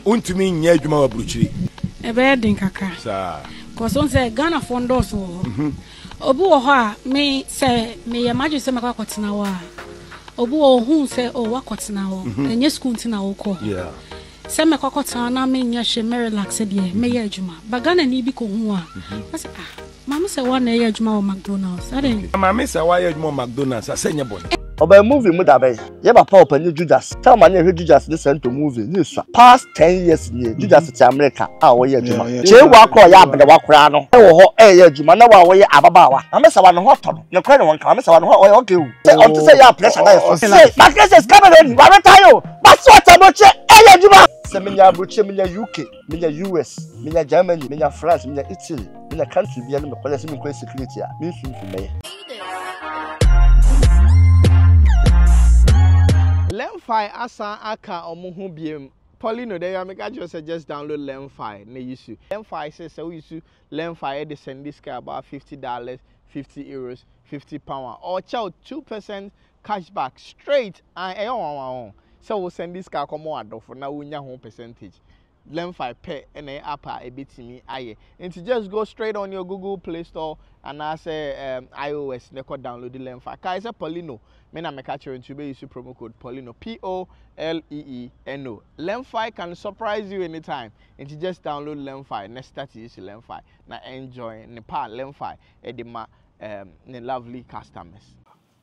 Untumi nya adwuma wa Abroakyire. Ebe din kakra. Sa. Cause on say Ghana fondos wo. Obu wo ho a me say me ye maju say makwa kotena wo a. Obu wo hu say o wa kotena wo. Enye school ntina wo ko. Yeah. Say makwa kotena na me nya hye me relax de me ye adwuma. Ba Ghana ni bi ko hu a. Say Maame Serwaa na ye adwuma wo McDonald's. Ade. Maame Serwaa ye adwuma wo McDonald's asenya bon. Oba movie mu dabe. Ye ba pa open Judas. Tell man ye Judas this sent to movie. Ni so. Past 10 years ni Judas to America. Wo ye adwuma. Che wa ko ya abede wa kora no. E wo ho ye adwuma na wo ye ababawa. Maame Serwaa no ho to no. Ne kwa ne won ka Maame Serwaa no ho okay o. Say on to say ya pressure na ye. Say my case is coming on. Wa retayo. But what Abroakyire ye adwuma. Say me nya Abroakyire me nya UK, me nya US, me nya Germany, me nya France, me nya Italy, me nya country bi me kwala say me kwa security a. Me sun me. Lemfi asa aka omuhu biem Poleeno there make I just suggest download Lemfi na issue. Lemfi says so issue Lemfi they send this guy about $50, 50 euros, £50 or chow 2% cashback straight and so we'll send this guy come on for now we nya home percentage. Lemfi pay and app a bit me aye. And to just go straight on your Google Play Store and I say iOS they could download the Lemfi. Kai say Poleeno. Me na me catch you into use promo code Poleeno Poleeno. Lemfi can surprise you anytime. And you just download Lemfi. Next start use Lemfi. Now enjoy Nepal Lemfi edema ne lovely customers.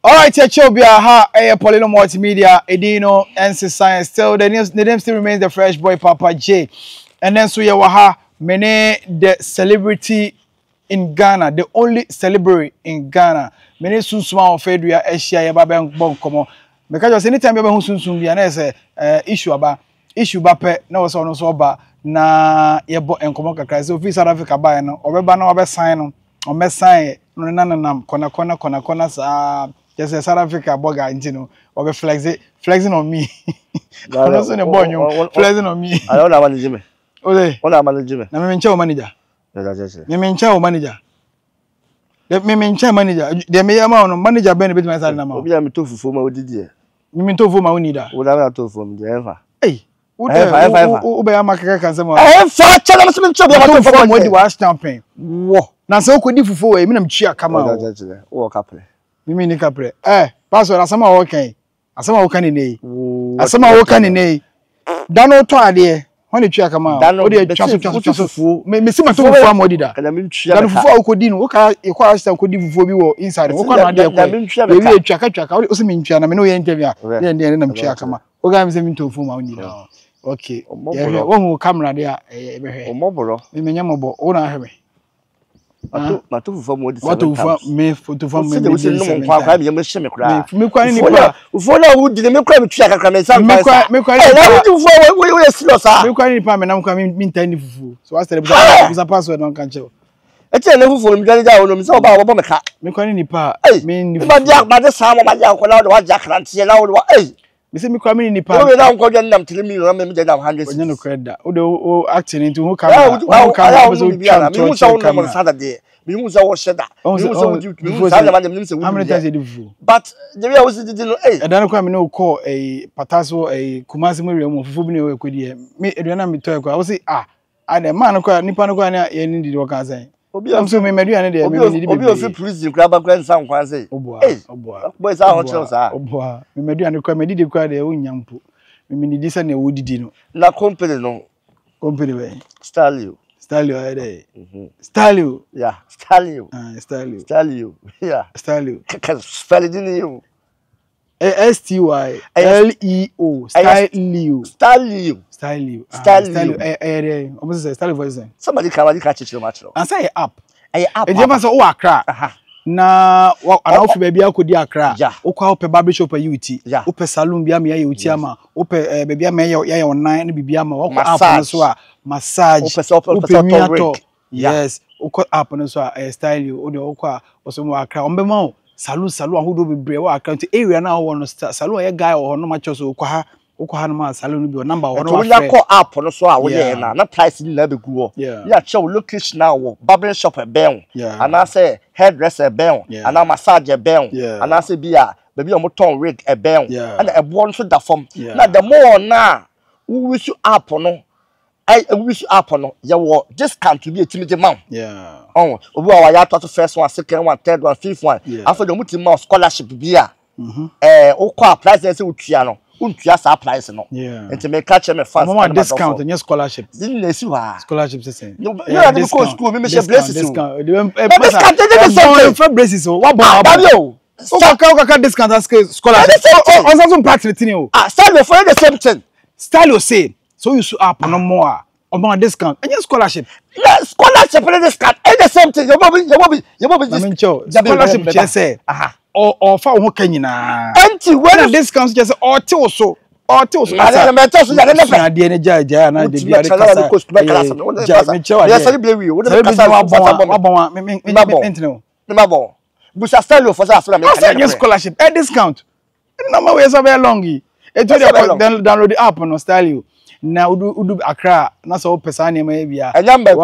Alright, Chobia ha Poleeno Multimedia, Edino, NC Science. Still the name still remains the fresh boy Papa J. And then so you waha mene the celebrity in Ghana, the only celebrity in Ghana. Many Sunsum on Fedria Asia Yababan Bonkomo. Because anytime you have Sunsum, you issue about issue bape, no so no so ba na yebo and Komoka Christ. So, South Africa by no, or Bano sign or mess sign, no nanam, kona, just a South Africa boga, you know, or flexing on me. Flexing on me. I don't have a Jimmy. Ole, what am I Jimmy? I'm in chow manager. Me chow manager. The me manager. The me amount manager benefit my salary now. Obi am tofu for my didi. Me tofu ma unida. Wo da tofu for me ever. Hey. Wo be amaka kan sama. Fa cha na me chobi ma tofu for mo di wa champagne. Wo. Na se okodi fufu e me na mchia kama o. Wo kapre. Me ni kapre. Pastor asama wo kan. Asama wo kan ni. Asama wo kan ni. Dano to ade. When you kama o dey twaso me see my to fufu amodi da dan fufu akodi no wo ka ekwa asta akodi fufu bi wo inside wo kwa na dey kwa we twaka o se me ntwa na me no ye interview a dey na mtwa kama o ga me se me to fufu ma oni da okay wo hu camera dey a e be hwe omoboro me menya mobo wo na hwe ma to fufu amodi what to fufu me photo fufu me dey no kwa kwa me hye me kura me kwa ni pa fufu na wo di me kura me twa kakra me sam me kwa na wo di fufu we serious ah me kwa ni pa me na kwa me ntani fufu so what's the busa password don kan chew e che na fufu me dani ja wo no me se oba wo me ka me kwa ni pa me ni ba dia sam ma dia ko na wo ja krantie na wo me se me kwa me ni pa we na nko dwan nam 3 million me dey dam 100 onye no credit o acting into who camera so me mu sa wo no Saturday me mu sa wo sheda me mu sa wo me mu sa na me se wo how many times did you but the way I was did no e dan kwa me no call pataso Kumasi mo re mo fufu bi na we kodi me eduana me to kwa wo say ade man kwa nipa no kwa na ye ni di wo kan say obi am so me meduane de me ni di obi o fi prison kwa ba kwa nsan kwa say oboa boy sa ho chelo sa oboa me meduane kwa me di kwa de wo nyampo me ni di sa na wo didi no na company we Stalio Stalio yeah Stalio yeah Stalio spell it in you STYLEO Stalio almost say Stalio voice somebody catch it match and say app e dey say o Accra na ana ofi baby akodi Accra o kwa ope barbershop UT o pe salon bia me ya UT ama o pe baby ama ya online na bibia ama o kwa app no so a massage o pe miato yes o kwa app no so a Stalio o de o kwa o so mo Accra o be ma salon ahodo bebre wa Accra area na wo no salon ya guy o no ma choso o kwa ha no ma salon bi o number o no wa frɛ ko app no so a wo dey na price ni na be gu o ya chew location na wo barber shop e ben ana say hairdresser e ben ana massage e ben ana say bia baby o mo ton wig e ben ana e bo no so da form na the more na wish app no I wish app no your discount to be a timid amount. Yeah. Oh, we are ya to first one, second one, third one, fifth one. After the multi scholarship beer. O price is utiano. Untia sa price no. Yeah. And to make catch me fast. Mama discount and your scholarship. Didn't you see why? Scholarship system. No, you have to go school. We make braces. Discount. Discount. Braces. What about? So discount as scholarship. On some practice thing. Style for the same thing. Style you say. So you should up no more. On discount. And your scholarship. Scholarship and discount. And the same thing. You will be. Scholarship just say. Or for who can you na? Empty when discounts just or two so. Or two so. I am told you that I didn't judge. And I did the scholarship a discount. No way so very long. It download the app on style you. Now do Accra. Na so person maybe. Number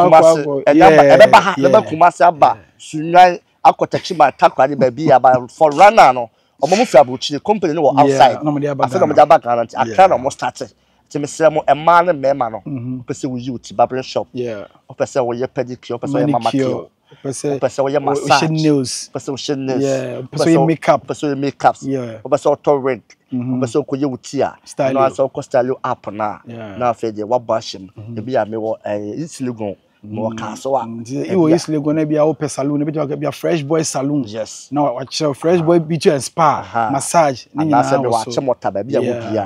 Kumasi Akotachi my takwari baby about for runner no. Omomufi Abroakyire company no outside. I said no back guarantee. I try almost started. To me say mo a man and mema no. Person we youth barber shop. Yeah. Person we pedicure, person we mama cure. Person we massage nails. Person we nails. Yeah. Person we makeup. Person we makeups. Yeah. Person auto rent. Person ko yutia. Style. No so style up na. Na fe dey what bash him. E be a me wo Isligon. More castle. You is gonna be a salon, be a fresh boy saloon. Yes. Now watch a fresh boy beach and spa, massage. And I said, watch him what baby. We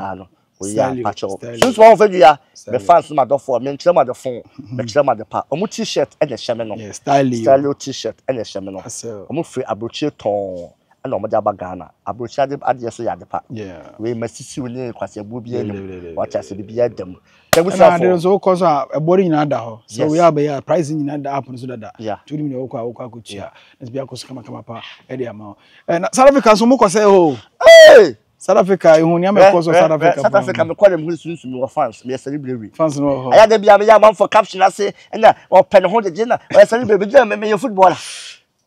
are patch up. Since one of you are the fans my door for me, the phone, the part. A t-shirt and a shaman. Style t-shirt and a shaman. I'm free Abroakyire ton. And no matter Ghana. Abroakyire at the Yadapa. Yeah. We must see you in because you will be watch us to be at them. There's all cause a body in other. So we are by pricing in other happens so that. Yeah. 2 million Oka could cheer. Let's be a cos come up at the amount. And South Africa, so Moko say, oh, hey, South Africa, you only have South Africa. South Africa, I'm calling who soon to more fans. We are celebrating. Fans no. I had to be a man for caption. I say, and or penholder dinner. I celebrate your footballer.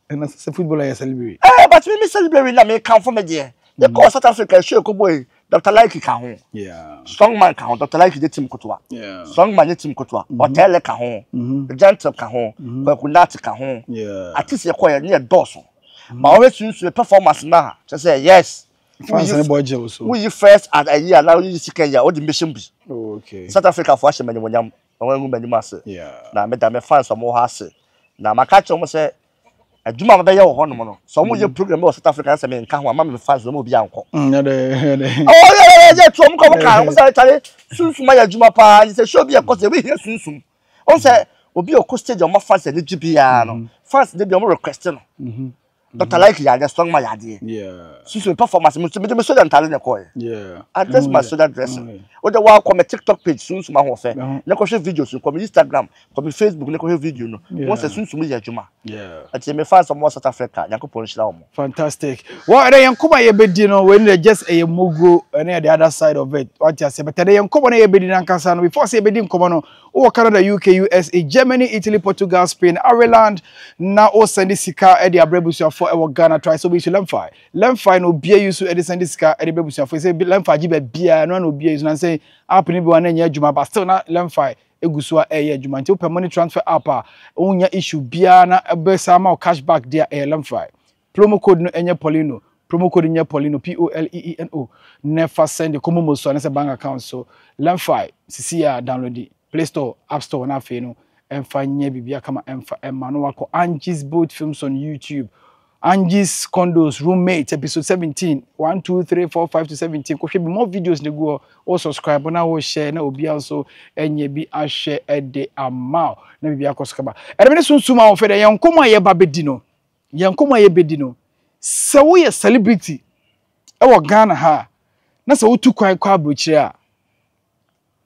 And that's a footballer I celebrate. But we celebrate that may come from a dear. The cause South Africa, sure, boy. Dr. Like Kahon. Yeah. Strong man Kahon, Dr. Like the Tim Kotwa. Yeah. Strong man Tim Kotwa. Hotel Kahon. The gentle Kahon. Kunati Kahon. Yeah. At least you're quite near Dawson. But always use the performance now. Just say yes. We you first at a year now you see all the mission be. Okay. South Africa for Asha many when master. Yeah. Now me fans some more hassle. Now my catch almost say Juma be your hono no. So mo ye program o South Africa say me nka ho ama me fans no bi anko. Oh yeah to mo ko kan mo say tare Sunsum ya Juma pa you say show be cause we hear Sunsum. On say obi o ko stage o mo fans dey GBA no. Fans dey be o request no. Dr. Like ya the strong man ya dey. Yeah. Sunsum performance me so dem talent na call. Yeah. I dress my so that dressing. O the wa come TikTok page Sunsum ho fe. Na ko share videos ko Instagram ko Facebook na ko share video no. Mo say Sunsum ya Juma. Yeah. Ati me fans from South Africa, Yakupon Shilamo. Fantastic. What are Yankuma Yebedino when they just a Mugu and the other side of it? What you say, but today Yankuma Yebedin and Casan before say Bedin Commano, or Canada, UK, USA, Germany, Italy, Portugal, Spain, Ireland, now all send this car at the Abrebusia for our Ghana try so we should Lemfi. Lemfi no beer use to send this car at the Brebusia for say Lemfi Gibe beer, no beer is and say, up in one year, Juma, but still not Lemfi. Egusua Juma until per money transfer apa onya issue bia na ebesama cashback there Lemfi. Promo code no enye Poleeno. Promo code enye Poleeno Poleeno. Never send the common so na bank account so Lemfi sisi ya download the Play Store, App Store na fe no emfa nye bibia kama emfa emano wako Angie's Boat Films on YouTube. Angie's Condos Roommate episode 17 1 2 3 4 5 to 17 ko hwe bi more videos ne go o subscribe na o share na obi also enye bi a share e de amount na bibia koskaba e me Sunsum a o fe de yankoma ye ba bedino yankoma ye bedino se wo ye celebrity e wo Ghana ha na se wo tu kwan kwa Abroakyire a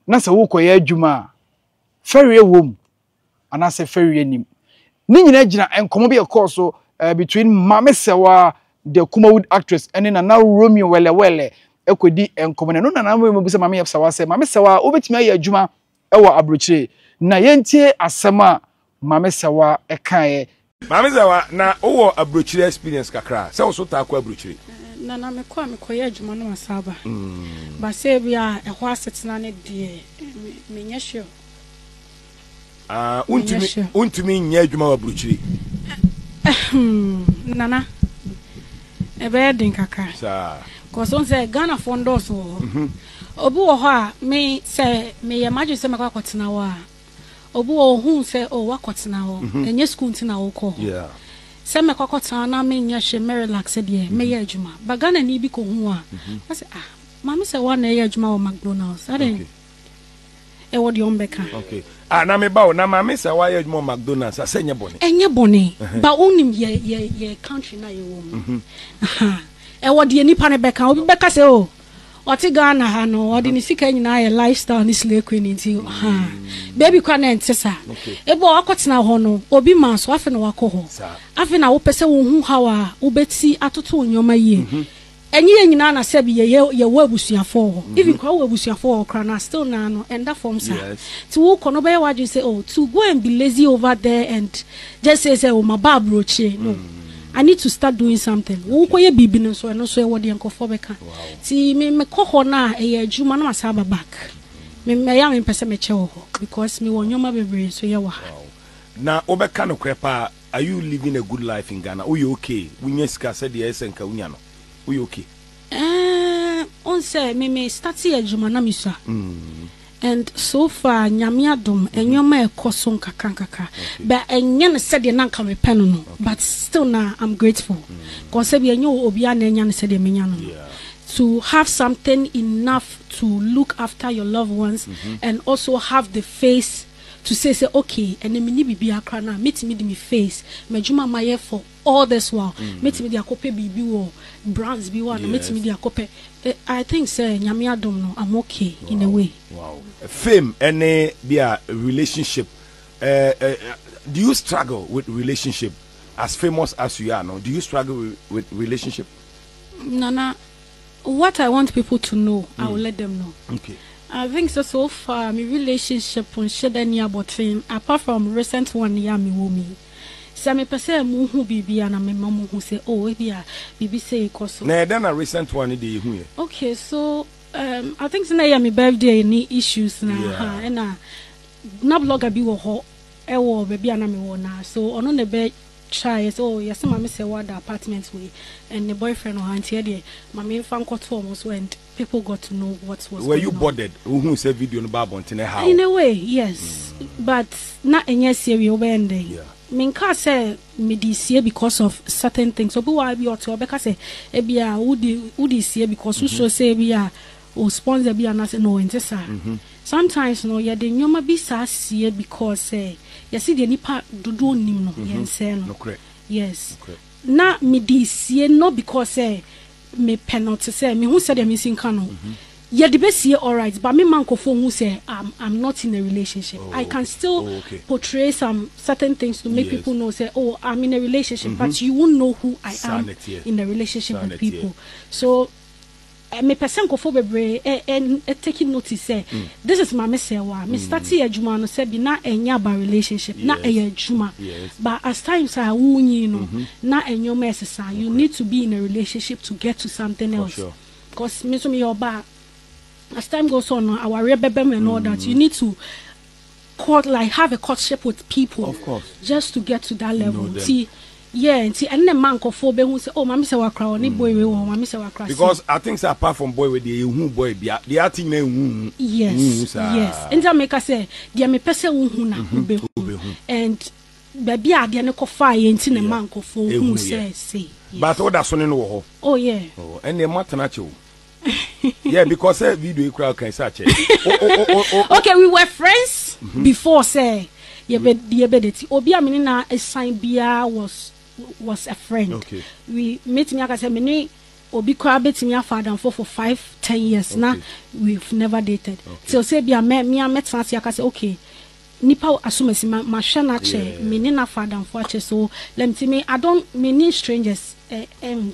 na se wo koye adwuma ferry wom ana se ferry nim ni nyina gina enkomo bi e course so between Maame Serwaa, the Kumawood actress, and then now Romeo Wele ekodi enkomone no na mo bisa Maame Serwaa say Maame Serwaa obetimi aye adwuma ewo Abroakyire na yentie asema Maame Serwaa ekae Maame Serwaa na owo Abroakyire experience kakra say wo so ta akwa Abroakyire na me koye adwuma no asaba ba se bia e ho asetena ne de me nya sure untumi nya adwuma wa Abroakyire nana e be din kaka sa ko so say Ghana fondo so obu wo ho a me say me ye maju se makwa kotena wo a obu wo hu say o wakotena wo enye school ntina wo ko yeah se me kwakotena na me nya hye me relax de me ye adwuma ba Ghana ni bi ko hu a I say Maame Serwaa na ye adwuma wo McDonald's ade e wo de ombeka okay na me ba o na Maame Serwaa ye adwuma McDonald's asenye bone enye bone ba onim ye country na ye wo mu e wo de nipa ne beka obi beka se o oti Ghana ha no odi ni sika nyina ye lifestyle ni slay queen nti baby kwa na ntesa ebo akotena ho no obi ma so afi na wakoho afi na wo pese wo hu hawa wo beti atoto onyoma yie enye nyina na sebi ye wo abusuafo ho even kwa wo abusuafo ho kra na still na no and that form sa ti wo kono be waju say oh to go and be lazy over there and just say oh my Abroakyire no I need to start doing something. Wo koye bibi no so e wo de enkofo beka. Ti me koho na e adwuma na masaba back. Me ya me pese me che wo because me won nyoma bebre so ye wa. Na obeka no kwepa are you living a good life in Ghana? Are you okay? Wunya sika se de esenka wunya no. Are you okay? On say me start adwuma na misua. And so far nyamiadom enyoma ekoso nkaka but enye ne said na nka me pen no but still now I'm grateful because be enye obi na enya ne said me nya no to have something enough to look after your loved ones and also have the face to say okay and me ni bibi akra na metimi di me face majuma maye for all this while metimi di akope bibi wo brands bi wa na metimi di akope I think say nyame adom no I'm okay in a way. Wow. Fame any be a relationship do you struggle with relationship as famous as you are no do you struggle with relationship? Nana, what I want people to know I will let them know. Okay. I think so far my relationship on shed any about thing apart from recent one year me woman. So me pese mu hu bibi na me mamu hu say oh e bia bibi say koso. Na then a recent one dey hu ye. Okay, so I think say na ya me birthday any issues na na blogger bi wo ho e wo be bia na me wo na so ono ne be try so yes Maame Serwaa the apartment way and the boyfriend or auntie there Maame fan got almost went people got to know what was were you bothered who say video no ba bontene how in a way yes but not any serious obende minka say me this year because of certain things so why be or to obeka say e bia wudi see because who so say bia o sponsor bia na say no entesa sometimes no ya de nyoma bi sa see because say you see the nipa dodo nim no yen say no yes na me this year no because say me penalty say me who said me sin kano yeah the best year all right but me man ko who say I'm not in a relationship I can still portray some certain things to make people know say oh I'm in a relationship but you won't know who I am in a relationship with people so me person ko for bebre and taking notice say this is Maame Serwaa me start adwuma no say bi na enya ba relationship na adwuma but as times are wunyi no na enyoma esesa you need to be in a relationship to get to something else because me so me oba as time goes on our rebebem and all that you need to have a courtship with people of course just to get to that level see. Yeah, and the man ko for be who say, oh, Maame Serwaa cry, ni boy we want Maame Serwaa cry. Because I think apart from boy with the who boy be the acting na yes, yes. And that make us say, dia me pese who na be and baby a dia ne ko fa ye nti ne man ko for who say. But all that sonne no ho. Oh yeah. Oh, and the matter na chew. Yeah, because video crowd can search. Okay, we were friends before say. Yeah, but obi amini na assign bia was a friend. Okay. We met me aka say me obi kwa betimi afadan for 5-10 years now we've never dated. So say bia me met fancy aka say okay nipa asumesi ma hwe na che me ni na fadan for che so let me I don't mean strangers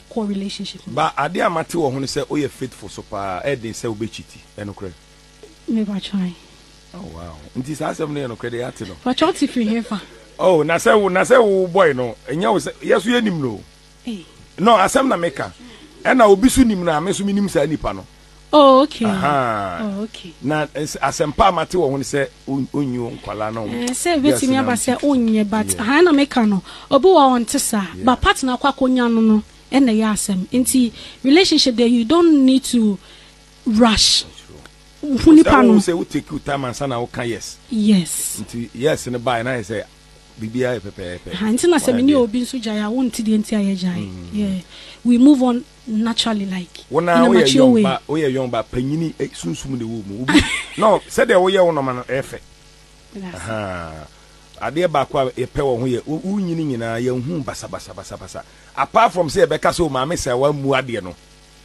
core relationship. But ade amate wo ho say oye faithful so pa e dey say obechiti enokre. Me ba try. Oh wow. Nti sa asem no credit ati no. For choti free here fa. Oh, na say boy no. Enya wo say yeso yenim no. No, asem na meka. ɛna obi so nim na me so minim sa nipa no. Oh, okay. Oh, okay. Na asempa mate wo ho se onyu nkwala na say betimi aba say onye but ha na meka no obi wa won tesa ba partner kwa konya no na ya asem nti relationship there you don't need to rush. Nipa no say we take you time and sana we yes. Yes. Nti yes ne buy na say bibia pepe. Ha nti na se me ni obi nso jaya won ti de nti ayejai. Yeah. We move on naturally like in a mature way. We are young but panyini sunsum de wo mu. No, said there we are no man efe. Ade ba kwa e pe wo ho ye unyini nyina ye hu basa. Apart from say beka so Maame Serwaa mu ade no.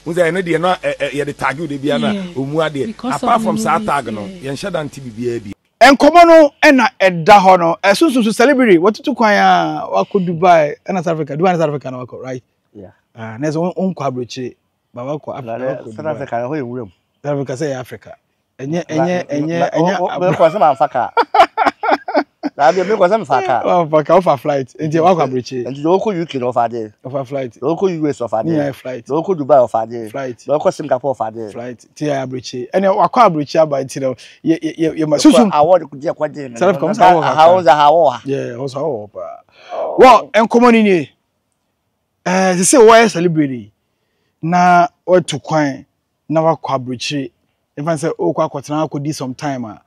Unza ene de no ye de tag de bia na omu ade. Apart from sa tag no, ye nhada nti bibia bi. Enkomo no na edda ho no. Sunsum celebrity what to kwan a wako Dubai and South Africa. Dubai and South Africa na wako, right? Yeah. Nezo unko Abroakyire baba ko Africa. South Africa ho ewuram. South Africa say Africa. Enye ko se man faka. Na bi me ko se man faka. Oh faka off flight. Enti wako Abroakyire. Enti do ko UK no fa there. Off flight. Do ko US off there. Yeah flight. Do ko Dubai off there. Flight. Do ko Singapore off there. Flight. Ti Abroakyire. Ene wako Abroakyire aba enti no ye Sunsum award ku je kwa dey. South Africa how yeah, also how pa. Well, enkomo ni they say why celebrity na what to kwan na wakọ Abroakyire if I say o kwa kwatena ko di some time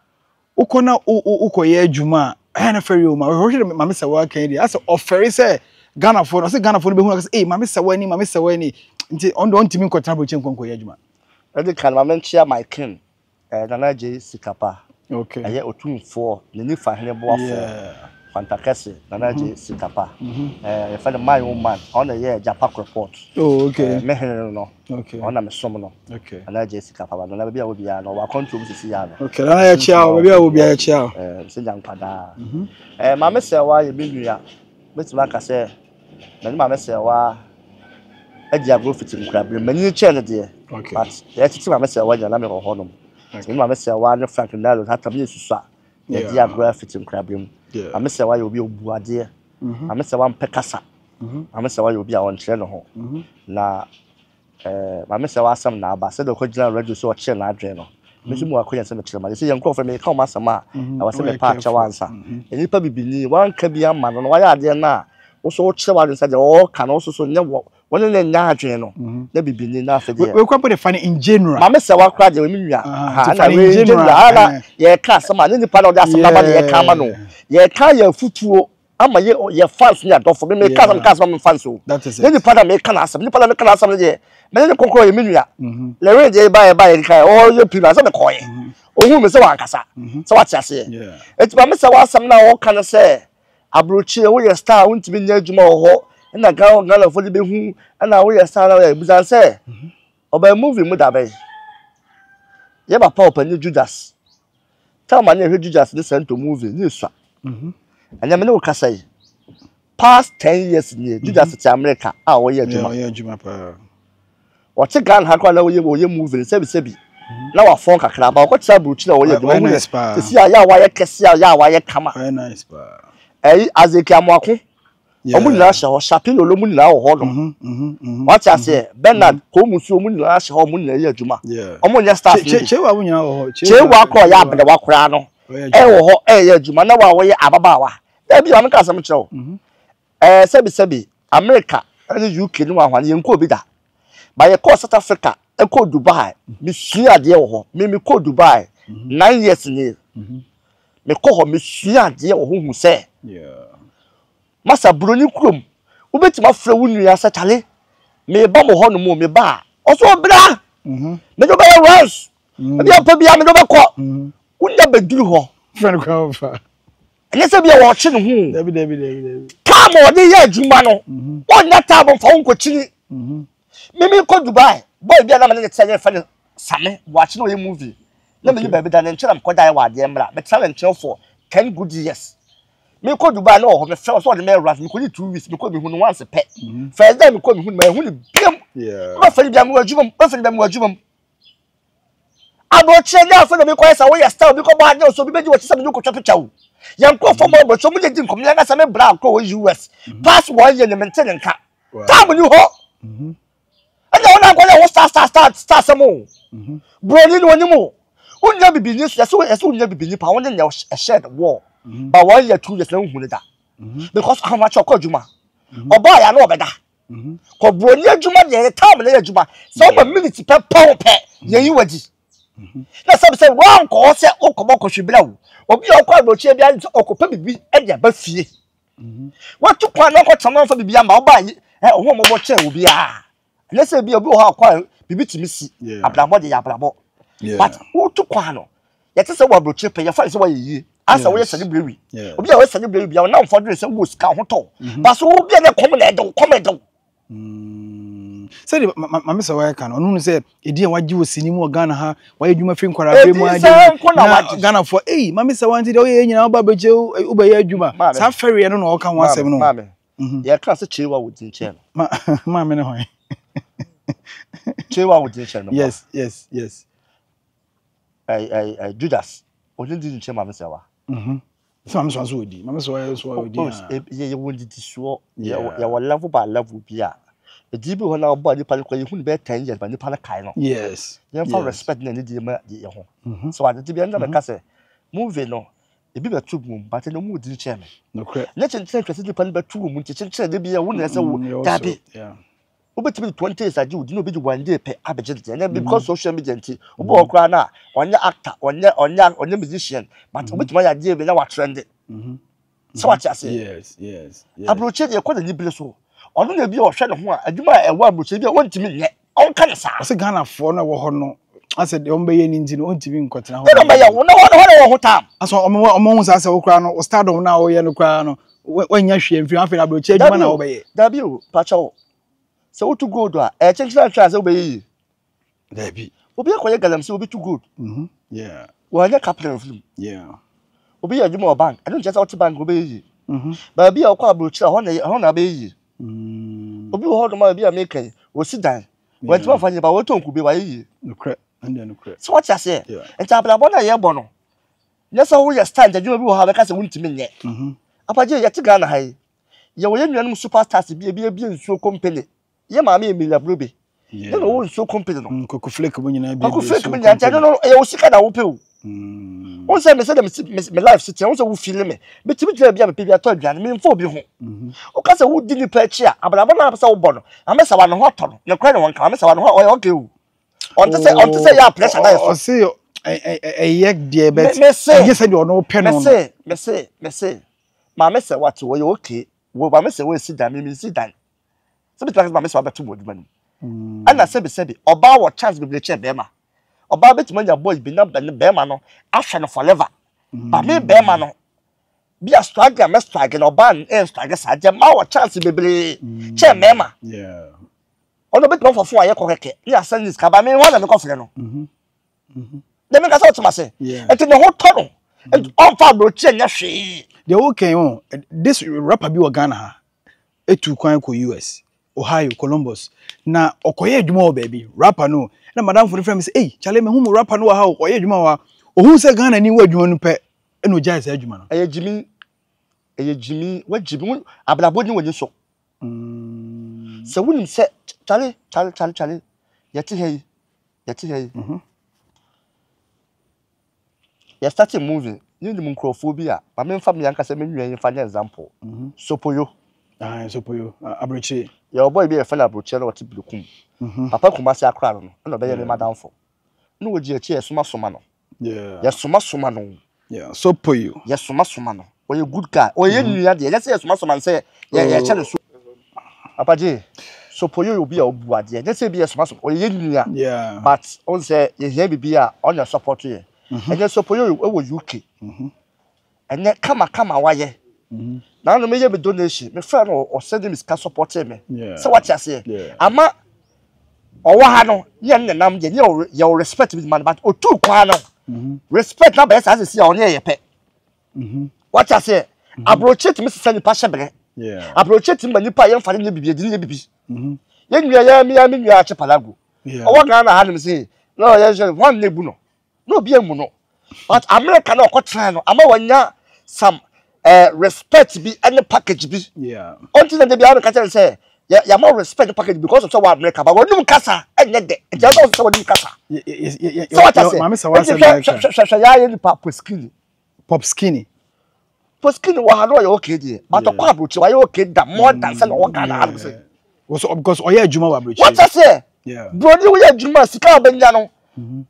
uko na uko ye adwuma na feri o ma we hwe Maame Serwaa kan di as offer say Ghana for no say Ghana for no be hu say Maame Serwaa ni nti on don timi kwatena Abroakyire nkonko ye adwuma ade kan ma menchia my king Nana J Sikapa okay aye otumfo ni fa hene boafo Fantakese Nana J Sikapa if the my woman on the Japan report oh okay me hene no okay on am som no okay Nana J Sikapa no na bia obi ya no wa control sisi ya no okay na ya chia bia obi ya chia se jankwada Maame Serwaa ye benua betima ka se na Maame Serwaa adia go fitim krabre mani che ne de okay but ya titi Maame Serwaa ya na me ho no Maame Serwaa ne Frank Ndalo hata me susa ya dia go fitim krabre Maame Serwaa ye obi obuade Maame Serwaa mpekasa Maame Serwaa ye obi a onche no ho na Maame Serwaa asam na aba se de ko gina radio so o che na adwen no me so mu akonya se me kire ma se ye nko fa me ka o masama na wase me pa acha wansa enipa bibini wan ka bi ama no wa ya ade na wo so o kire wa nsa de o ka no so nye wo woni ne nya adwen no na bibini na afede we kwa put the funny in general Maame Serwaa kra de me nua na we in general ana ye ka sama ne nipa na o de asama ba ye ka ma no ye ka ya futuo ama ye fans ni adofo me ka sama me fans o ne nipa na me ka na asama nipa na me ka na asama de me ne kokoro ye me nua le range ye ba ye ka o ye pila so me koye ohun me se wa nkasa se wa tiase eti Maame Serwaa asam na o ka na se Abroakyire wo ye star untimi nya adwuma ho na Ghana for the be hu na wo ye star na busan se oba movie mu da be ye ba pa opani Judas tell man ye Judas the sent to movie ni swa anya me ne wo kasa yi past 10 years ni Judas to America wo ye adwuma pa o te Ghana ha kwa na wo ye movie sebi na wa fon kakra ba ko tsa Abroakyire wo ye adwuma se si ya wa ye kese ya wa ye kama very nice pa azeki amwako omuni sha ho shapilo lo muni ho no what you say Bernard ko musu omuni sha ho omuni ye adwuma omuni staff chewa wunya ho chewa ko ya abede wakora no wo ho ye adwuma na wa wo ye ababawa e bi am ka sam kire sebi America and UK ni wa hwan ye nko bi da ba ye ko South Africa e ko Dubai mi sua de wo ho mi ko Dubai 9 years ni me ko ho me sua de wo ho hu se masa broni krom ubetima frɛ wo nua sa chale me ba mo ho no mo me ba oso bra me do ba rush me bia pa bia me do ba ko unya beduru ho friend kwa fa ene se bia wo chi no hu debi ka mo de ya adwuma no onya ta bo fa wonko chiri me ko Dubai boy bia na me ne tell fa ne same watch no ye movie na me ni ba bi da ne nchira m ko dai wa de mra me travel nchira for 10 good years me ko Dubai no ho me fẹ́ so de me rush me ko ni 2 weeks me ko be hu no once pe first time me ko be hu me hu ni biam ba fẹ́ biam wadwuma ba fẹ́ biam wadwuma Abroakyire na fẹ́ me ko esa wo ya style me ko ba anya so bi beji wo tisa me ko twa picture wo yan ko fo mo so mo je din kom yan asa me bra ko wo US pass 1 year ne maintain nka time ni ho anya wona kwanya wo star samo broni no nyimo unya bibini so unya bibini pa won nya a shed wall but 1 year 2 years na hu ne da because how much okojuma oba ya na obeda ko broni adwuma de time na adwuma so ba minute pe pe yeyi wadi na say wan ko se okobo hwebira wo obi okọ Abroakyire bia okopa bibi e de ba fie watu kwa na ko tama fa bibi ama oba yi oho mo che obi a na say bi obi ho akwa bibi timisi abrabo de ya abrabo but watu kwa no yete say Abroakyire pe ya fa say wa yiye asa wo ye celebrate obi a we celebrate bia na mfodure say wo sika ho to ba so wo bia na come Say Maame Serwaa kan onu say edi en waji osini mu Ghana ha waye adwuma fi nkwara be mu ade Ghana for Maame Serwaa nti de oye nyina oba beje ubaye adwuma sa ferry no na o kan wa asem no Maame ye kan se chewa wo din che no Maame ne hoy chewa wo din che no yes I Judas o din che Maame Serwaa so Maame Serwaa so odi Maame Serwaa so odi ye wo di so ye wo level by level bia Edibi ho na obo nipa kwa yehun be 10 years ba nipa na kai no yes for respect na need ma ye ho so what the be na be ka say movie no ebi be tu mum but no mu di chairman no correct na chen chen kwese nipa be tu mum chen de bi ya wo na say wo dabi obetimi 20 years agi udi no be 1 day pe abeje de na because social media nti obo okra na onya actor onya musician but obetimi ya die be na wa trend so what you say yes Abroakyire de kwa ni bile so onu na bi o hwe ne ho a adwuma e wa Abroakyire bi a wontimi nye on ka ne sa o se Ghana for na wo ho no ase de on be ye ni nti no ontimi nkotena ho no be ye wo na wo ho tam aso omo hu sa se wo kra no o stardom na wo ye no kra no wanya hwe mfi afi na Abroakyire adwuma na wo be ye dabi o pacha o se wo to gold a e chenchira twa se wo be ye dabi obi akoye galamse obi to gold wo anya capital film obi ya adwuma o bank I don't just out bank obi ye ba bi akwa Abroakyire ho na be ye obi ho do ma bi American o si dan when to find ba wo to nkube wa ye no correct no correct so what you say enta bla na ye bo no nyesa wo ye stand adwuma bi wo ha be ka se wontimi nye apaje ye ti Ghana hai ye wo ye nuanum superstars bi nsuo company ye Maame Emilia Brobe ye no wo nsuo company no koku flake bo nyina bi koku flake bo nyina no ye wo sika na wo pe o on say me say me life city on say wo feel me timi tira bia me pe bia to adwane me mfo bi ho o ka say wo di ni pa chi a abrabo na say wo bo no Maame Serwaa no ho to no ne kwa ne won ka Maame Serwaa no ho okay o on to say ya pressure na o say yek die bet me say de ono pe no me say Maame Serwaa to wo okay wo Maame Serwaa si dan me si dan so be like Maame Serwaa beto mo adwuma no ana sebi oba wo chance be che be ma oba betuma nya boy bi na be ma no ahwe no forever ba me be ma no bi a struggle me struggle no ban struggle sa je ma wo chance bebre che me ma ono betuma fofo aye kokeke ni asanis ka ba me ho na me kofre no de me ka sa otuma se enti ne ho to no and on fa Abroakyire nya hwe de okay on this rapper bi wa Ghana ha etu kwan ko US Ohio Columbus na okoye adwuma o baby rapper no na madam for friend say chale me hu rapper no wa ha okoye adwuma wa ohun se Ghana ni wa adwuma no pe e no jai se adwuma no eye jimi wa jimi ablabo ni woni so se wunim se chale yeti hey ya started moving you the microphobia but me family anka se me nwan fa example sopoyo sopoyo Abroakyire your boy be a fellow Abroakyire what bilukum papa kuma se akra no no be ye madam for no wo ji e soma no ya soma no sopoyo ya soma no o ye good guy o ye nua de ya say soma say ya chale so papa ji sopoyo you be a obu ade ya say be soma o ye nua but on say ye hear bibia on your support ye and you sopoyo we wo UK and then kama waye na no me ye be donation me friend o send me ska support me so what you say ama o wa ha no ye nnenam je ye respect with man but o tu kwa no respect na be say say on ye pe what you say Abroakyire to me say ni pa shebere Abroakyire to me ni pa ye mfa ne bibi edi ne bibi ye nua ya mi nua ache palago o wa Ghana ha no say no ye je one nebu no be emu no but America na okotran no ama wanya some respect bi any package bi until the be able to say ya more respect the package because of so what America but when you kasa and net de e just so what you kasa so what I say Maame Serwaa say ya ni pop skinny wa no you okay there but to kwa Abroakyire wa you okay that more than say no Ghana say so because oya adwuma wa Abroakyire what I say yeah brody we adwuma sika obenya no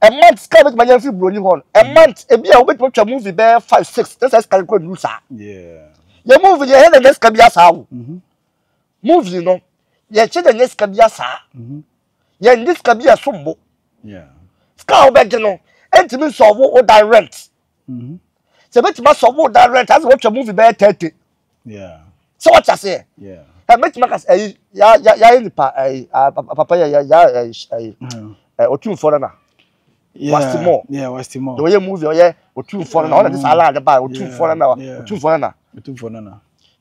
a month sika bet manya fi brody hon a month e bia we bet movie be 5 6 that's can go do sa yeah your movie you hear the next ka bia sa movie no ye che the next ka bia sa ye next ka bia sombo yeah sika obege no entimi so wo direct se bet ma so wo direct as watch a movie be 30 yeah so what I say yeah bet ma ka ya ni pa papa ya otu for na Wastimo the way movie oye otu for na on the sala the ba otu for na otu for na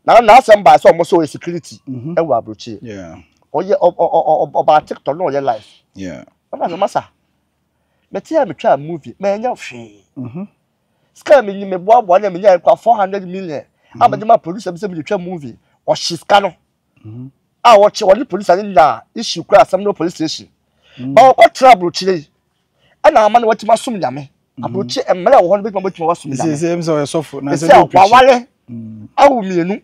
na asem so mo so security e wa Abroakyire yeah oye oba TikTok no oye live yeah na no masa metia me twa movie me nya hwe ska me nyime boa na me nya kwa 400 million abadima producer be say me twa movie o shiska no watch one police and na issue kwa asem no police station ba ko trouble chire ana ama na watima sum nyame Abroakyire emre wo ho no betima watima wasum nyame say so sofo na say wa wale awu mienu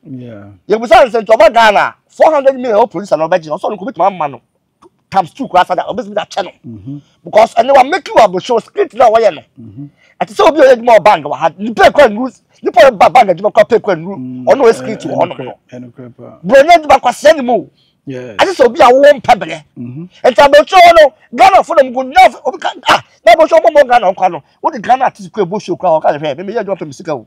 yeah ye busa nse to ba Ghana 400 million police and obaji so no ko betima amma no times 2 kwa sada obesi da che no because anyone make you Abroakyire script na waye no ati so obi o yedimo bank wa ha ni pay kwa news ni pay bank edimo kwa pay kwa news ono we script wo no bronye di ba kwase ni mo yes ati so obi a wo mpabere enti Abroakyire no Ghana for them go na obi ka na Abroakyire mo Ghana kwa no wo di Ghana ati kwa bo show kwa ka le me ye do pay sika wo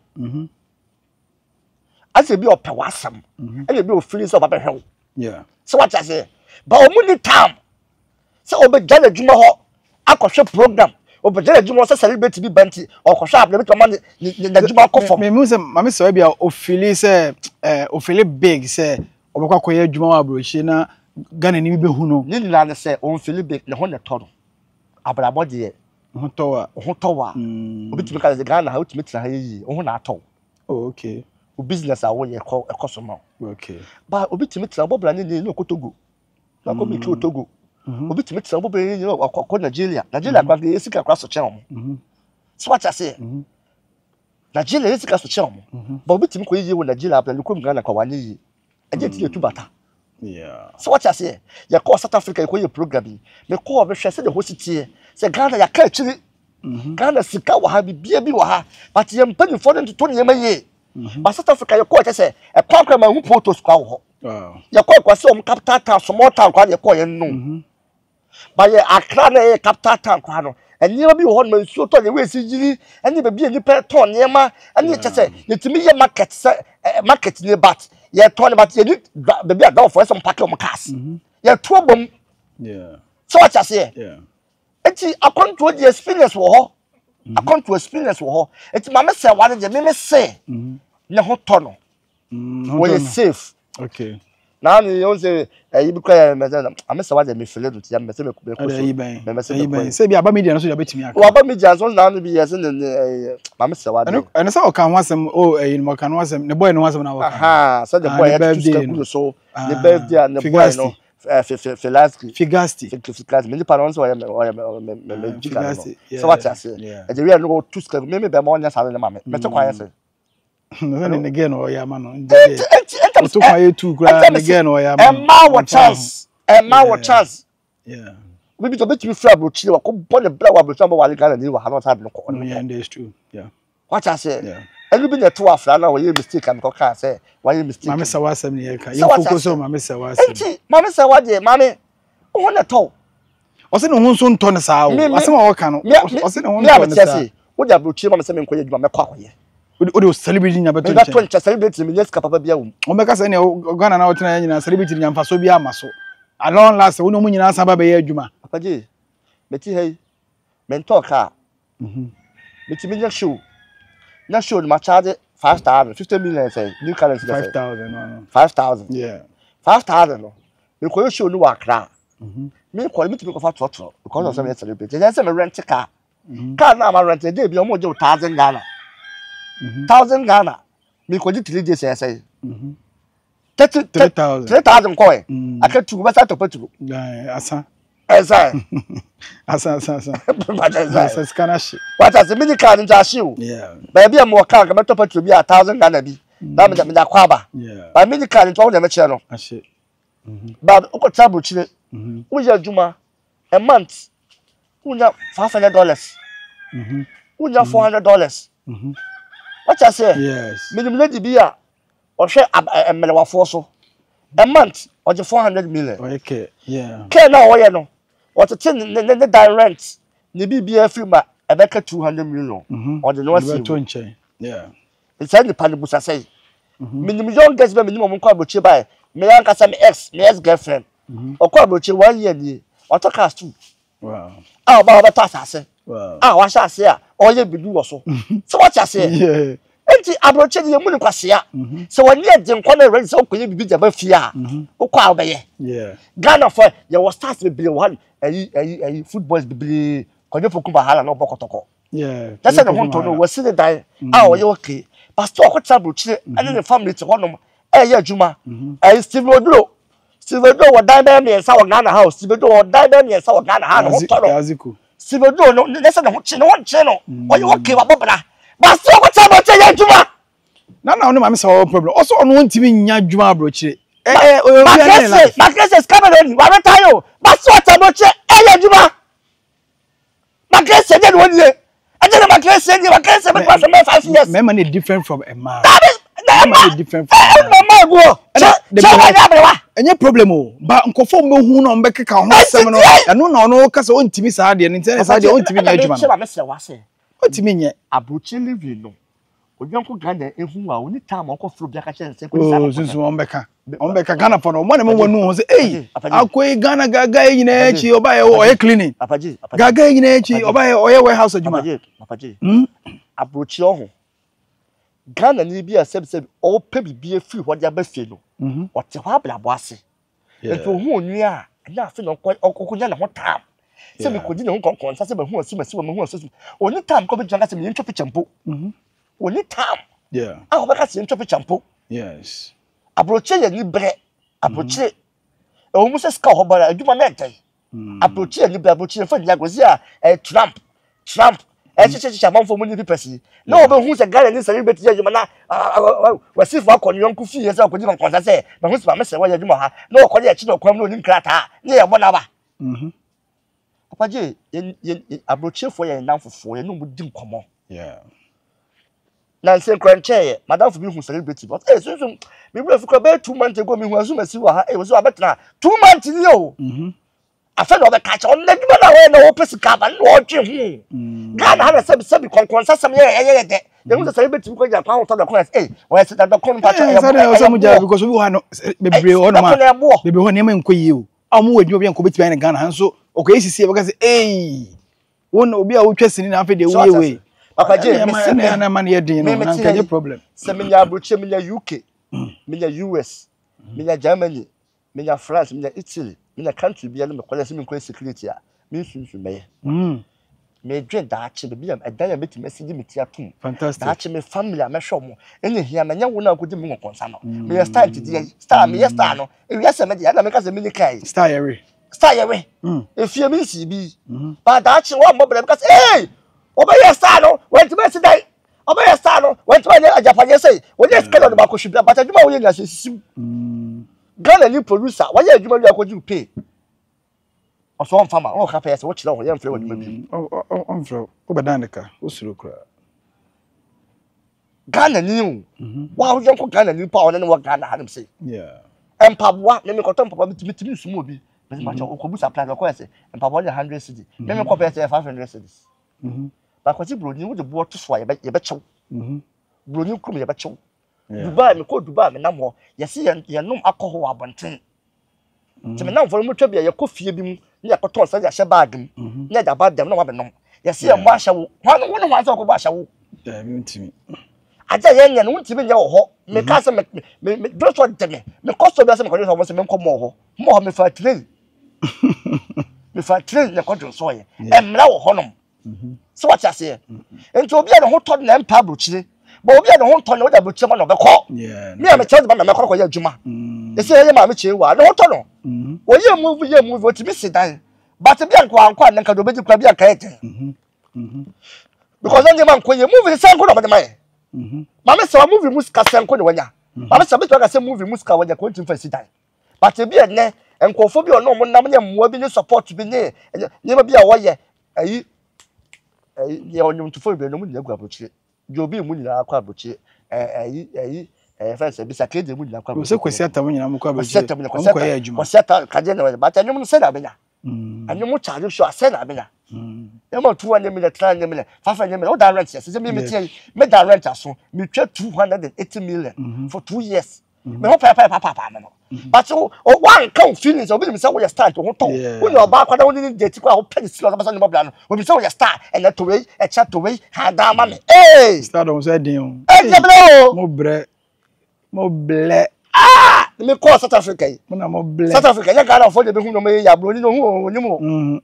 ati bi o pe wasam e bi o feeling so ba hwe yeah so what I say but o mu ni time so obi jana djuma ho akohwe program obejele djuma so celebrate bi banti okohwe able bi to man na djuma akofo me say Maame Serwaa bia o feel say o feel big say obekwa koye djuma wa Abroakyire na Ghana ni be hu no ni na ne say o feel big ne ho ne to no abrabo de ho to wa obi timi ka Ghana ha otimi tira ha yi o ho na ato oh okay o business a wo ye ekoso ma okay ba obi timi tira bobra ni okotogo na ko mi ki otogo obi timi tira bobra ni ko Nigeria kwa ge esika kwa so chen so what I say Nigeria esika so chen ba obi timi ko yi wo Nigeria abla ko Ghana kwa wanye yi eje ti etu bata yeah so what I say ya ko South Africa ko ye programming me ko obi hwe se de hositie se Ghana ya ka chiri Ghana sika wa ha bibia bi wa ha but ye mpani for them to nyema ye but South Africa ya ko se e kwa ma hu photos kwa wo ya kwa se capital town small town kwa ye ko ye no but ye Accra na ye capital town kwa no eni bi wo no nsuo to ye we si jiri eni be bi eni pe ton nyema eni che se ye timi ye market se market ni but ye ton but ye be bi ada for some pack of cars ye to bom yeah so what I say yeah enti according to the experience wo ho according to experience wo ho enti Maame Serwaa de me say ne ho to no we safe okay now you say you be cry me say Maame Serwaa de me feel do ti me say me me say bi aba media no so ya betimi aka wa aba media so na no bi yes ne Maame Serwaa de ene say o kan ho asem o mo kan ho asem ne boy no asem na wo aha so the boy had to school so the birthday and the boy no Figasti me pa no so me jika no so what I say e dey we no to school me be mo nya sare na Maame me to kwa yes no ne again o ya ma no to kwa ye tu kra again o ya ma ma what chance yeah we be to bet me free Abroakyire wa ko bo ne bla wa Abroakyire ba wa Ghana ni wa ha no side no ko yeah that's true yeah what I say yeah elu bi ne to afra na wa ye mistake am ko ka say wa ye mistake Maame Serwaa asem ne ye ka ye focus on Maame Serwaa asem enti Maame Serwaa de Maame o ne to o se ne ho nso nto ne saa o asem a wo ka no o se ne ho nto ne saa wo de Abroakyire ma me se me nkoye djuma me kwa koye o de celebrity nya beto nche beto celebrity me yes papa bia wo o me ka se ne Ghana na o tena nyina celebrity nya mfa so bia amaso along last wo no mu nyina asa ba be ye adwuma papa je meti hey men talk ha meti me show na show ma charge 5,000 50 million say new currency 5,000 no 5,000 yeah 5,000 no me ko show no wa Accra me ko me ti ko fa trotro because of some celebrity they say me rent car na ma rent dey bi o mo je 1,000 Ghana 1,000 Ghana me ko ji 3 days say 3,000 coin. I get 2 what's out of petrol. Asa. Asa. Skanashi. What as a mini car in Jashu? Yeah. Baby, I'm more car, I'm to be 1,000 Ghana be. That Quaba. Yeah. By mini car in all the channel. I see. But Uncle Tabu Chile, who's your Juma a month? Who's $500? Who's $400? What I say? Yes. Minimum lady beer or share a Melawa Forso a month or the 400 million. Okay, yeah. Care now, you know. What a 10 the direct, the BBF film a better 200 million or the North. Yeah. It's only Panabus, I say. Minimum young gets minimum quabuchi by me uncle some ex girlfriend or quabuchi 1 year or to cast 2. Wow. Oh, about I say. Wow. Ah, what I say, or you be do also. So what I say? Yeah. Enti Abroakyire ye munu kwasia so wani agye nkwane ready so kwenye bibi jaba fia ukwa obeye yeah Ghana for ye was start be be one ayi footballs be konye foku bahala no bokotoko yeah that's the one to know we see the die ah oye okay pastor okota Abroakyire and the family to honom ye adwuma Steve Oduro wo die me ensa wo Ghana house Steve Oduro wo die me ensa wo Ghana house no toro Steve Oduro no that's the one channel oye okay wa bobra but so what about Juma? No, Maame Serwaa problem. Also, on one team nya Juma Abroakyire. My case Cameroon. What tayo? But so what about Juma? My case said 1 year. I tell my case said my case 5 years. My money different from a man. That is different from a man. Any problem o. But nkofo mo hu no mbeke ka ho asem no. Eno na ono kasa on timi sa de no internet sa de on timi nya Juma. Maame Serwaa say. Otimi nye Abroakyire live no odwanko Ghana ehu a oni time onko fro bia ka chense ko Sunsum ombeka Ghana for no mo na mo wanu ho say eh akoi Ghana gaga nyina echi oba ye oye cleaning gaga nyina echi oba ye oye warehouse adwuma apaje Abroakyire ho Ghana ni bia seb o pe bibie free ho dia ba fie no o te ho ablabo ase ento hu onua na afi no okonya na ho time se me kodi ne ho konkon sa se be hu asima me hu asima oni time ko be janga se me ntwa picture mpo oni time yeah ah o be ka se ntwa picture mpo yes Abroakyire ni bre Abroakyire e o mu se ska ho bara adwuma na entai Abroakyire ni bre Abroakyire fa dia gozi a Trump chichi amanfo mu ni pipesi na o be hu se Ghana ni celebrity adwuma na wasifo akoni yonku fi yesa akodi konkon sa se me hu se Maame Serwaa adwuma ha na o kodi e chi no kwam na oni nkrata na ye bona ba Papa J, Abroakyire for ye nanfofo ye no mu di nkomo. Yeah. Na nse nkranche madam for be hu celebrity but Sunsum me bro for be 2 months ago me hu Azuma si wa ha we so abetna 2 months ni o. Afa no be catch on na duma na we na wo pesika ba no otwe hu. Ghana ha na sebi konkon sasam ye de. Ye hu celebrity ko ja pa to da kon we se da kon pa cha ye so mu ja because we ha no bebre ho no ma bebre ho ne ma nkoyi o. Amu wadwuma bi nko betimi na Ghana hanso okay sisi because eh won obi a wotwasini na afa de we Papa J na man ye din no na nka problem se menya Abroakyire menya UK menya US menya Germany menya France menya Italy menya country bi ya no me kwale se me kwale security a me Sunsum me me dwe da ache be am edan ya betimi message me tia tum fantastic da ache me family a me hwo mo ene hia menya wo na akodi me nkonsa no me start di star me star no e wi ase me di na me ka se me ni kai star yare if you miss be but that one more because hey obey star no went to mess die obey star no went to Japan say we just call on back should but aduma we na sisi Ghana ni producer why you aduma you akodi pay also on farmer on ka pay say what you know you aduma bi on fro obedaneka osuro kra Ghana ni wa wo jonko Ghana ni pa on na wo Ghana hanim say yeah empabwa na me koton papa mitimi sumo bi but much okobu supply ko say empabwa 100 cedi na me ko pay 500 cedis ba ko ti broni wo de bo to so ye be chew broni krum ye be chew Dubai me ko Dubai me nam ho ye se ye nom akọ abonten ti me nam fo mo twa bia ye ko fie bi mu ne ye koton sa ya hye bag mu ne da ba dem na wa be nom ye se ye mo ahye wo wo ne wanza ko ba ahye wo da mi ntimi aja ye nya no ntimi nya wo ho me ka se me do so de me ko so bia se me ko so mo se me ko mo ho me fa train me fa train ne ko do so ye emra wo ho nom so what you say enti obi a ne ho to na empa Abroakyire but obi na ho ton no da bo chema no be ko me am chema ba me ko ya adwuma e se ye Maame Serwaa no to no wo ye move otimi sidan but bi anko na nka do beji kwa bi aka ete because then man ko ye move se nko no be mai Maame Serwaa movie musika se nko ne wanya Maame Serwaa bi to ka se movie musika wanya ko ntim fa sidan but bi ene enkofo bi ono mo nam ne mmoa bi ne support bi ne ye bi a wo ye ayi ye onyum to for bi no mu nyina gu Abroakyire Jobi mu nyina akwa Abroakyire fancy bi sakede mu nyina akwa Abroakyire kwesi atam nyina mu kwa Abroakyire ko ya adwuma kwesi atam kaje ne but anyum no se na benya anyum mo charge so ase na benya e mo 200 million 300 million 500 million o da rent yes se me tie me da rent aso me twa 280 million for 2 years me ho papa no but o one count feelings obi me say we start ho to when you ba kwada woni date kwa ho pay silo so no bla no obi say we start and to we e chat to we ha da ma me start on say din mo ble me call South Africa na mo ble South Africa ya Ghana for the be hu no me ya bro ni no hu onimo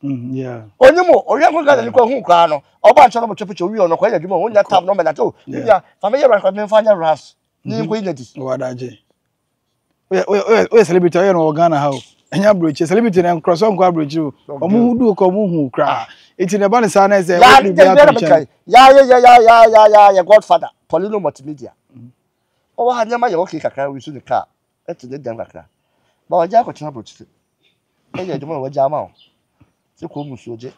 yeah onimo ori an Ghana ni kwa hu kwa no oba ncho no mo chepeche wi ono kwa ya dwuma onya tab no me na to ya family record me fanya ras ni ko inedi wadaje we celebrity ayo no Ghana ha o enya Abroakyire celebrity na cross on kwa Abroakyire o mu hudu ko mu hu kra eti ne ba ne sa na se ya godfather Poleeno Multimedia o wa hanya ma ye okay kakra wi su ne ka eti ne dem kakra ba wa ja ko tena Abroakyire enya dum wa ja ma o se ko mu so je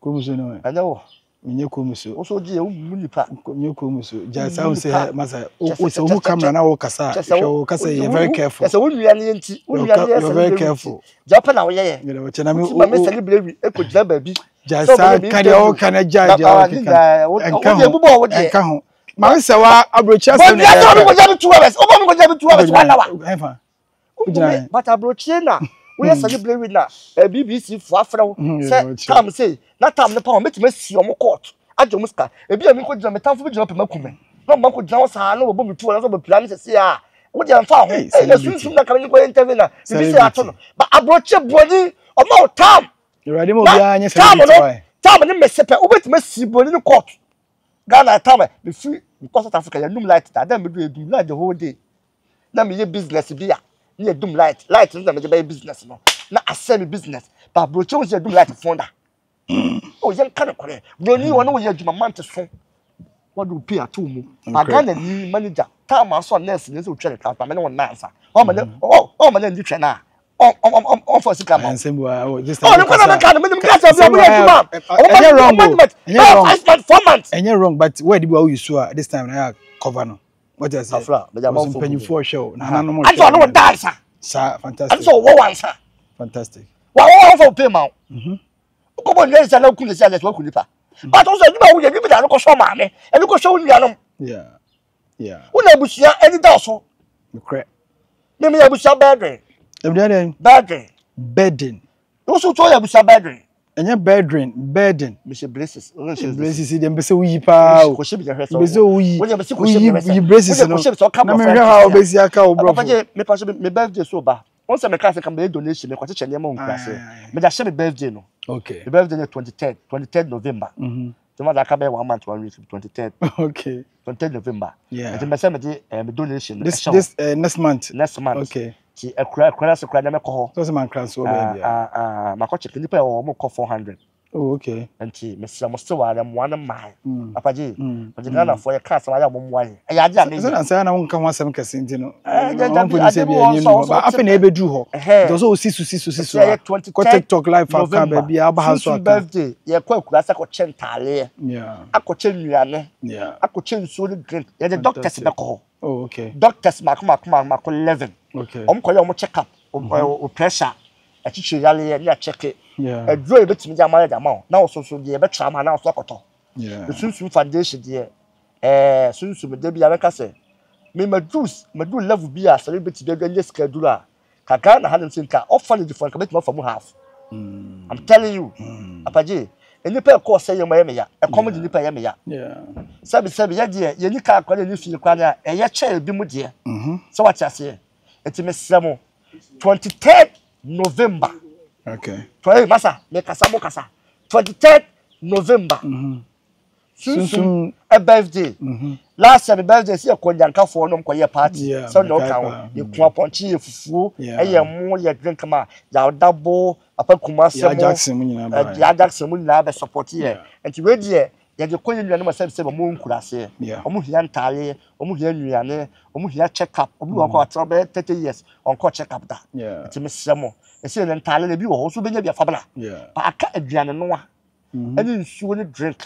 ko mu so no anya wo nye ko mu so o so je o mu nipa nye ko mu so ja sa se masa o se o camera na wo kasa show kasa you very careful yes o nua ne enti o nua ne you very careful ja pa na wo ye you know chena me Maame celebrate e ko jina ba bi ja sa kare o kana ja ja o ye bubo wo je enka ho Maame Serwaa Abroakyire se ne ya ko ja 2 hours o ba ko ja 2 hours 1 hour efa but Abroakyire na we celebrate na BBC fo afro say come say na time ne pa o metima si o mo court ajo muska e bia mi ko jina metamfo bi jina pe makume no ma ko jina wo sa na wo bo mi tu na so bo plan se ya wo je mfa ho e na Sunsum na kan ko interview na BBC ato no but Abroakyire boni o ma o tam you ready mo bia anya celebrate tam ne mesepe wo betima si boni ni court Ghana time be free because South Africa ya num light that dem do edum light the whole day na me ye business bia na edum light na me be business no na asemi business but Abroakyire wo edum light founder oh yan kan kore broni wona wo ye adwuma mante so what do pay at home Ghana ni manager time aso nurse ne se o twere ka pa me ne won nasa o me ne ndi twena on for sika ma ensem wa this time oh no kana me me kasa bi o adwuma enye wrong enye wrong but where did we use this time na cover no what you say afra be ja some penny for show na no mo I don't know dancer sir fantastic and so what one sir fantastic wa for pay ma ko bo nle sala ku le sala to ku nipa but also you know we da ko so ma me e ko so nua no yeah una busia eni da so correct me ya busia bedden you so to ya busia bedden enye bedden Mr. Braces dem be se uyi pa o ko she bi je hweso be se uyi wo be se ko she uyi braces no na me hwe ha o be si aka o bro me pa so me birthday so ba on se me class can be donation me ko che chene mo nkrase me da she me birthday no okay the birthday 23rd November so that can be 1 month 1 week 23rd okay 23rd November yeah and me say me donation this next month okay ti akura so kura na me ko ho so se man class o baby ma ko check nipa o mo ko 400 oh okay anti me say mo still wa dem one mile apaji but the Ghana for your class wa ya mo mo wale ya ja me so na say na won kan wasem kase nti no on say be any no but afa na ebedu ho those o sisu ko TikTok live fa ka baby aba ha so aka birthday ye ko akura sa ko chentale yeah akoche nnuane yeah akoche nsuo ni drink ye the doctors be ko oh okay doctors ma 11 okay ko ye check up o pressure a chichi yale ye na check yeah adro e betimi ja ma ya ma na so de be twa ma na so koto yeah Sunsum foundation de Sunsum de bia beka se me madu level bia celebrity de ganye schedule a kaka na hanin sinka orphanage for betimi for mu half I'm telling you apaje enipa ko se ye ma ya e comedy nipa ye me ya yeah sabi ye de ye nika akwale ni fie kwa na e ye che bi mu de so what you say etime semo 23rd November okay masa me kasa mo kasa 23rd November Sunsum a birthday. Last year the birthday see a konyanka for no kwa party. So no can you kwa ponchi fufu e mo ye drink ma ya double apa kumase mo ya Jackson mo na be support here. And we dey ya de konyi nua no say mo nkurase. Omo hia ntare, omo hia nuane, omo hia check up. Obi won kwa trouble 30 years on call check up da. It me semo. E say le ntare le bi wo so benya bi afabla. Ba aka aduane no a. Any nsuo ni drink.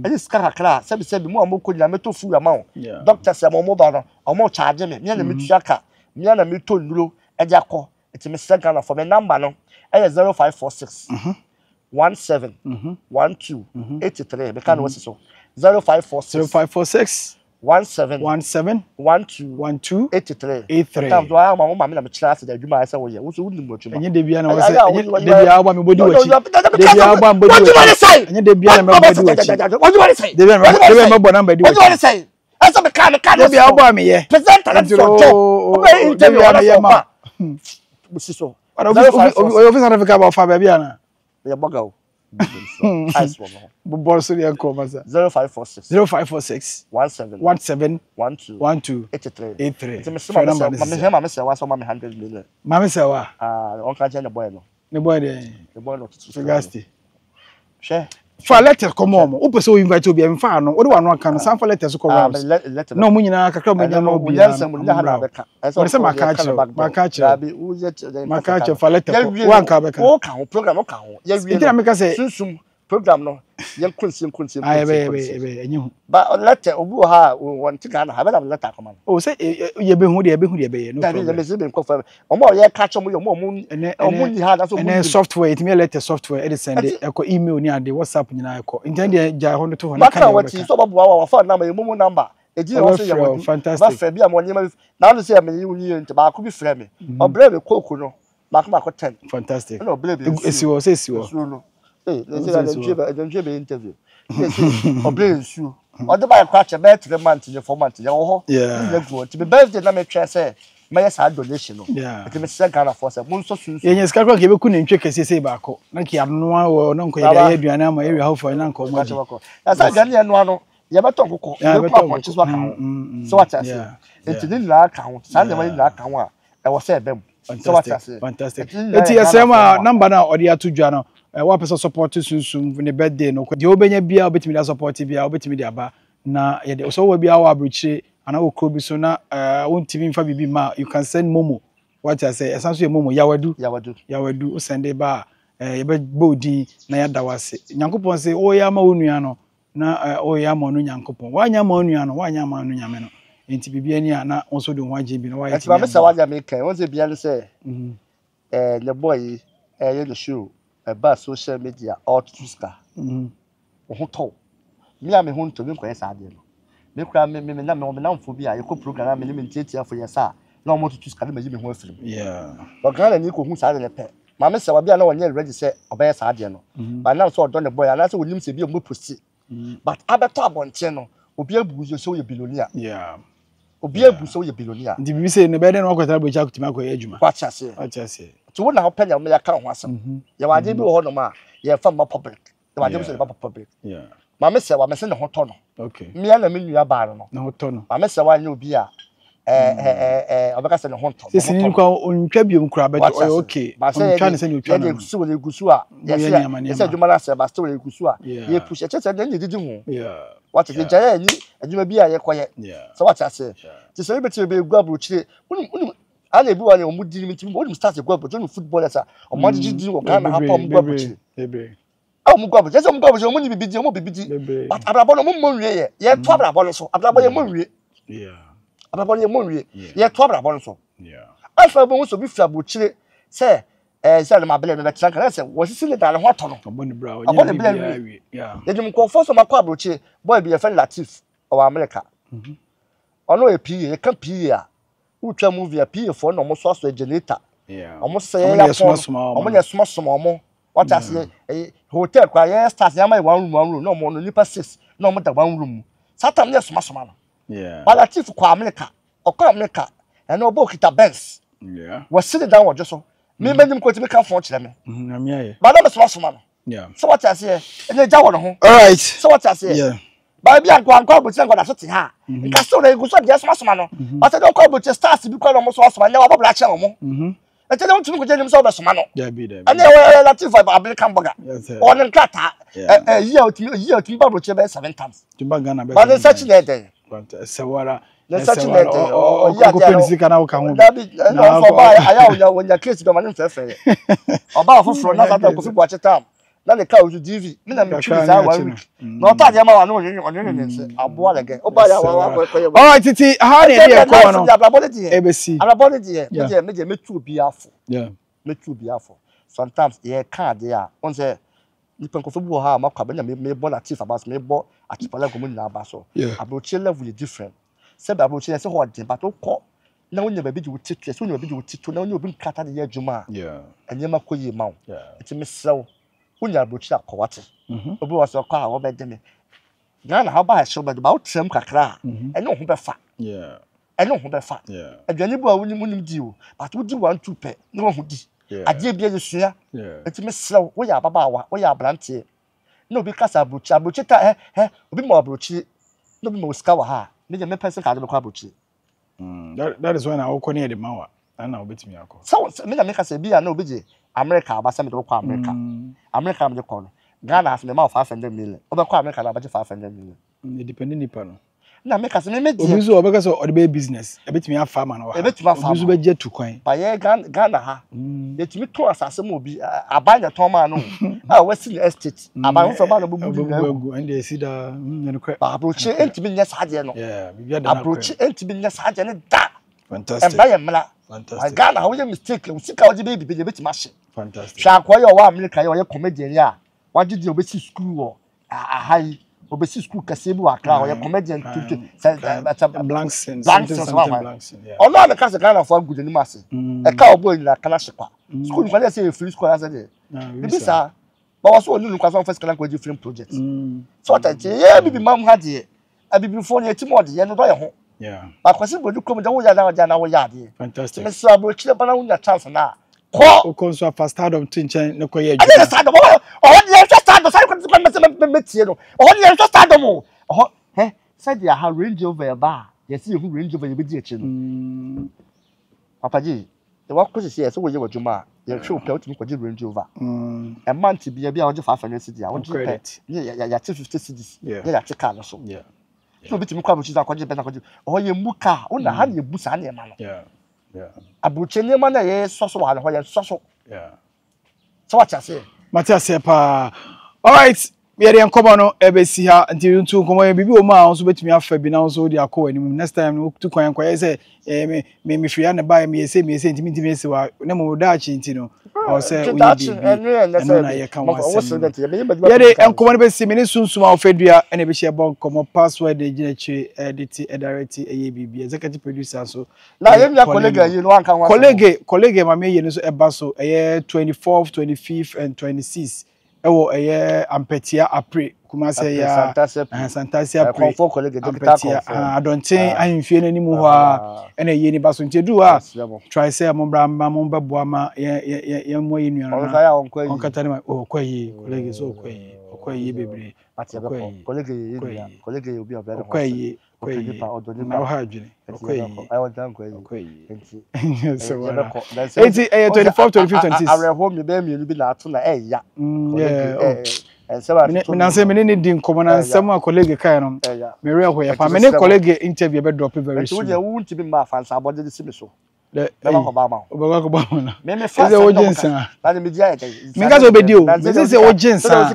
Any skaka kra sebi mo amoko nyina meto fu ama doctor say mo mobile no mo charge me na me tuaka me na me to nuro eja ko eti me second for me number no 0546 17 12 83 me kan wasi so 0546 17 12 83 tam do a ma me na me kira se da adwuma ase wo ye wo so wudi mo adwuma enye de bia na wo se enye de bia agba me bodi wachi de bia agba me bodi wachi enye de bia na me bodi wachi what do you want to say de bia me bo number di wachi what do you want to say asa me kan de bia agba me ye presenter na so job o interview na ye ma so office na fika ba fa ba bia na ye boga o ice one ball so dey come asa 0546 17 12 83 Maame Serwaa so Maame 100 million Maame Serwaa on ka je ne boy no Sagasti she for letter come on o pese o invite obi em fa no o de wa no aka no san for letter so come on no mu nyina kakra mu nyama obi ya o se maka for letter wa nka beka o ka ho program o ka ho ya wi no make say Sunsum program no yan kunsi enyi hu ba letter obu ha won tika na ha be na letter come on o se ye be hu de be no problem me se be nko fa omo ye ka cho mo yo omo ni ha da so mo software it me letter software e send e ko email ni ade WhatsApp nyina e ko intend ja 100 to 100 kan wati so babu wa phone number mo number e ji o se ya wadu ba fa bi am onye ma na no se ya me ni nti ba ko bi frɛ me o brave koku no ba ko 10 fantastic no brave esiwo no don't be interview. Or blame you. Or the buy catch a bet 3 months in your 4 months. Oh, to be birthday, let me try say, may I donation. Yeah, it is second of us. Moon so soon. Yes, Carol gave a couldn't check a say back. Naki, I'm no or no, I area how for an uncle. As I got one, you have a talk. So what I say, it didn't lack count. Sunday, lack count. I was said them. So what I say, fantastic. It's a same number now or the 2 journal. Wa person support Sunsum for the birthday no de obenya bia obetimi da support bia obetimi de aba na ye de so wa bia wa Abroakyire ana wo krobi so na wontimi mfa bibi ma you can send momo what I say esanso ye momo yawadu o send ba ye be bodi na ya da wase nyankopon say o ya ma onua no na o ya ma onu nyankopon wa nya ma onua no wa nya ma onu nyame no enti bibia ni ana onso de ho agye bi na wa ye ti Maame Serwaa ja me kan won say bia say the boy ye the show about social media or Tuska. Hoto. Me am home to me kwesa ade no. Me kra me na me na phobia e ko program me me ntia for yesa. Na mo to Tuska na me ho afiri. Yeah. But Ghana ni ko hu sa ade le pe. Maame Serwaa bia na wonye ready say obey sa ade no. But now so don the boy and say wonim say bia mo post. But abeto abonte no obi abuzo so ye billionaire. Yeah. Obi abuzo ye billionaire. Ndi bi say no be dey no kwata Abroakyire akutima ko ye adwuma. Kwacha say. To one how penny me ka ho asem ya wade bi ho no ma ya fa ma public ya wade bi so public yeah Maame Serwaa me se ne ho to no okay me na me nua ba no ne ho to no Maame Serwaa nya obi a obeka se ne ho to se ni kwa ontwa biom kura bet okay ontwa ne se ne otwa no so le gusu a ya se adwuma na se ba so le gusu a ye push e se ne didi ho yeah what is the jaya ni adwuma bi a ye koye so what I say ti se be gu Abroakyire uni and everyone who did meeting, what start to go up to footballers are or money do or can happen. Oh, Mugabe, just some garbage, money be busy, but Abrabon Monry, yet Twabra so, Abrabon Monry, yeah, Abrabon Monry, yet Twabra Bonso, yeah. I felt most of Abroakyire, say, said my belly, that I said, was it in the hot on the brow? I want to blame, yeah. They didn't call for some Abroakyire, boy be a friend Latif or America. I know a P, a campia. Who try movie appear for no almost also a generator. Yeah. Almost say small. What I say a hotel quiet starts yama 1 room, no more than 6, no more than 1 room. Sometimes yes, Massamana. Yeah. But I think for America or America and no book it a Benz. Yeah. Was sitting down or just so. Me made them go to make a fortune. But I'm a Massamana. Yeah. So what I say, and they down home. All right. So what I say, yeah. ba bia nkwa bo tse nkwa da so te ha nka so na egu so de asoma no o te de nkwa bo tse stars bi kwa no mo so asoma nya wa bobla che mo e te de ntumi ko je nim so be soma no ane we latif American burger on nkata yi otimi ba bo tse be 7 times timba Ghana be ba de search na de Sewara na search na de o ko penisi kana o ka ho na so ba aya wonya case do ma ne fefe o ba foforo na ta ko fi bo achetam na le ka oju DV me na me chiri za 1 week na ota de ma wa no onye nse aboa lege o ba ya wa ko ye all right titi how dey dey ko no ebesi ababode dey me metu obi afo metu obi afo sometimes ye card ya on say ni penko fo bu ha makwa be na me bo na chief abas me bo achipala ko mu na abaso Abroakyire level is different say Abroakyire say ho dey but o ko na wonya ba bi di wotitu so wonya ba bi di wotitu na wonya obi nkata de ye adwuma enyema ko yi ma enti me sew wonya Abroakyire akowate obi was so kwa wo be de me na ha ba show be ba o trem kakra ene ho be fa ene ho be fa adwani bu a wonim di o but wo di 1 2 pe na wo ho di ade bia ye sua enti me sew wo ya baba wa wo ya brante na obi kasa Abroakyire ta obi mo Abroakyire no bi mo ska wa ha me je me person ka de ko Abroakyire that is when I will connect the mawa and now bet me akọ so me na make say bia na obi je America abasa me de ko America America me de ko no Ghana has me ma 500 million obi ko America na budget 500 million depending nipa no na make say me obi so obi ka so o de business e bet me afa ma na wa obi so be je tu kwan ba ye Ghana ha e timi to asase mo obi abanya ton ma no wasi the estate aban from ma no bubu and they see da no kwa Abroakyire entimi nya saade no bibia da Abroakyire entimi nya saade ne da fantastic e ba ye mla fantastic Ghana how you mistake we sika oji baby be beti ma hye fantastic sha kwa yo wa America yo ye comedian ya waji di obesi school wo ahai obesi school kase bi wa kra wo ye comedian blank sense yeah ono na kase Ghana for good ni mase e ka obo ni na kana shekwa school ni kwale say free school as dey bibi sa ba waso onu nu kwaso first class kwaji film project so that ye bibi mam ha de abibi fo ni etimo de ye no do ye ho akwasi bodu kom de wo ya na wo ya de fantastic me so Abroakyire bana wo nya chance na ko ko so fast start of tinchen ne ko ye adwe start mo ye start do sai ko me tie no ye start mo said ya ha range over ba ye see you range over ye be di echi no papa ji e wa ko se so wo ye wadwuma ye hwe o pe o timi ko ji range over e month bia o je 500 cedi a wo ji pe ya 50 cedis ya ti car no so so bitimi kwa Abroakyire ko ji be na ko ji ye muka o na ha ye bu sa na e ma no Abroakyire ma na ye soso wa ho ye soso so what you say Matias pa all right me dey enkomo no ebesi ha nti ntu nkomo ye bibi o ma so betimi afa bi na so di akọ ani next time no tu kwan kwa ye say me free na buy me say nti me say wa na mo da chi nti no o say o ye bi na ye kan wa ye dey enkomo no besi me ne Sunsum a ofedua na be share bon komo password de ginachi edit direct ye bibi executive producer so na ye mi colleague ye no ankan wa colleague ma me ye no so eba so 24th 25th and 26th ewo ampetia apre kuma say ya Santasia apre confo colleague doctor adonten ahimfie nani mu ho a na ye ni baso ntedu a try say mo bra ma mo bebo ama ye mo ye nuara na on katani ma kwayi colleague so kwayi bebre colleague obi obere kwayi na ha adwene kwayi I want to kwayi so 24 25 26 are home me be mi bi na ato na ya na say me ni di nkomo na nsem a colleague kai no me re ho ya pa me ne colleague interview be drop very soon so we won't be ma fans abode de simi so le ko ba ma me fans o jinsan na me dia me ga so be di o me say o jinsan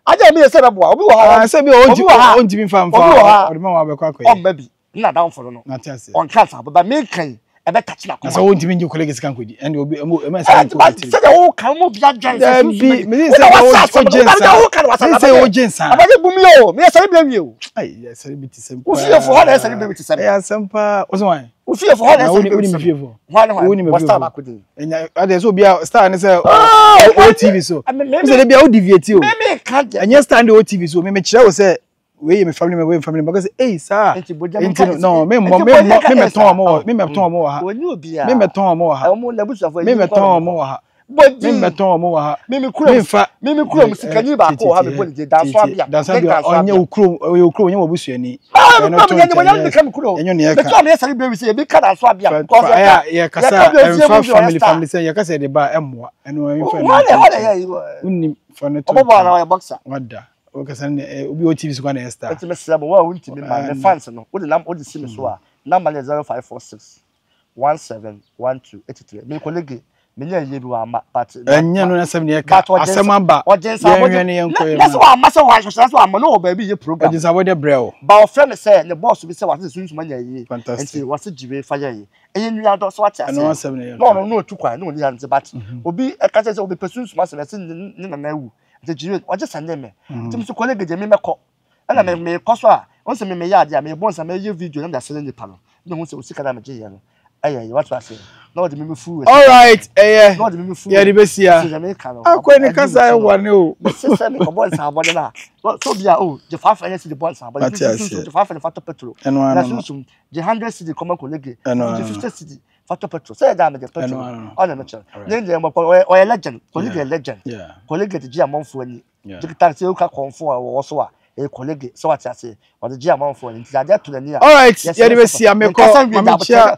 aja me say be obi wo ha say be o ntimi famfa o de ma wa be kwa kwa o mabi na down for no na tiase on cancer but me kan e be catch na ko so o ntimi nji colleague sikan kodi and obi e say say o kan mo bia jansen me say o jinsan abaje bumi o me say bia wi o ai celebrity sem o fie for ha na celebrity sem ya sempa o so wan o fie for ha na celebrity sem fie for wa star ba kodi enya ade so bia star ne say o TV so me say bia o deviate o me kan enya star o TV so me kire o say we me family because hey sir no me ton mo ha oni obi a me ton mo ha o mo na busa for me ton mo ha body me beton omo wa ha mimi kuro musikani ba ko ha me body danso abia onye ukuro onye obusuani enyo ne eka beto me celebrate say be ka danso abia because ya kasa family say ya kasa de ba emwa eno enfa unni for ne to obo na ya boxer wada o kasa ne obi o TV so na star eti me sira bo wa unti me ma the fans no wo de see me so a number 0546 171283 me colleague me nya ye bi wa ma but enya no na asem ne ka asem aba yen yen ko yen that's why massa wa so am no ba bi ye program odin sabo de brel ba o friend say the boss bi say what Sunsum anya ye enti what jibe fire ye enye nua do so what ase no asem ne no tu kwa no ni hanze but obi e ka say obi Sunsum asem ase ni na ewu enti jibe o je sande me tim so colleague je me meko ana me koso a on se me ya dia me bon sa me ye video na da sele ni pa no no se o sika na me je ye no aye what was it no de me fool all right no de me fool ya de besia akwa ni kasa e wane o sister me ko bon sa abode na so bia o je 500 cedi bon sa abode je 500 fato petrol na Sunsum je 100 cedi common colleague je 50 cedi fato petrol say da me de petrol on na mecha ne mo o legend colleague je amonfo ani je taxi o ka konfo a wo so a e colleague so what say or the amonfo ani ti ade to na ni all right ya de besia me ko mamicha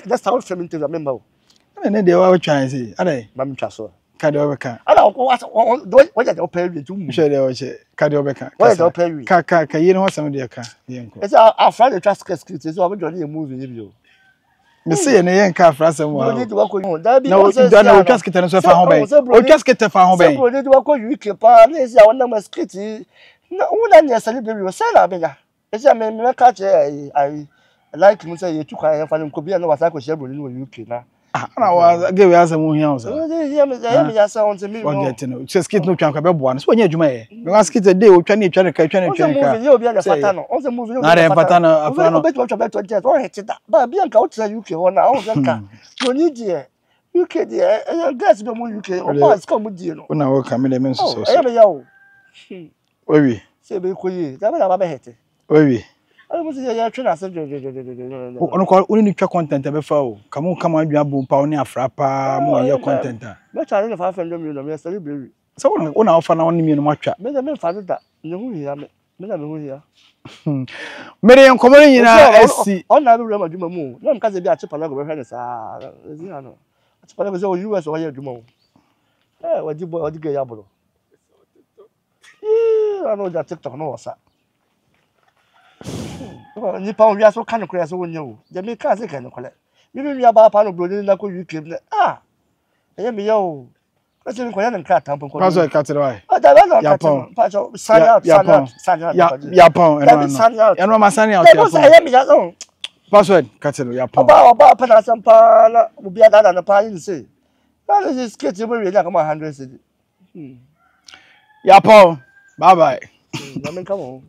just how film into remember ne de wa twan say adai mamicha so ka de obeka ala what ya de open to mu she de o che ka de obeka what de open ka yire ho sam de ka yen ko it's our friend the trust script so we join the movie ni bi o me say ne yen ka fra sam wa no need to work on that be no do trust kita no so fa ho ben o trust kita fa ho ben so need to work on UK pa na say I want script na una ni celebrate we say na be ya say me ka che I like mu say you took I fa nko bia na wasa ko share bro ni UK na ana wa ge we asem hia o sa me ya say on se me no get no say skit no twan ka be boa no so nya adwuma ye me wa skit dey o twa ni twa ka on se movie you bia na fata no on se movie na re fata no afra no bet to jet o hit da ba bia nka o tira UK ho na o nka no ni die UK die gas be mu UK o ba ska mu die no una wo ka me me nso so e me ya o owi se be ko yi da ba be hete owi I was ya try say ono ko oni ni twa content be fa o kama adwa bo pa oni afra pa mo ye content a me try na 500 million me celebrate so ona ofa na oni mi no matwa me fa da ne hu hia me na me hu hia mere en komori nyina esi ona be rema dwuma mu na mka se bi a chepa na go be hwe ne sa ezi ha no chepa na go se o US o ya dwuma mu wadi boy wadi ge ya bro ano ja TikTok no wasa ni pa wi aso kan kura so wonya o je me ka se kan kole mi wi aba pa no bro ni na ko UK ne eye me yo ka se ko ya na nka tampo ko paso ka tere wai da ba no ka tere paso sign out ya pon eno ma sign out ya pon eye me ya so paso ka tere ya pon oba pa na sampa na obi ada na pa yin se na this skate we wi na kama 100 cedi ya pon bye bye na men come on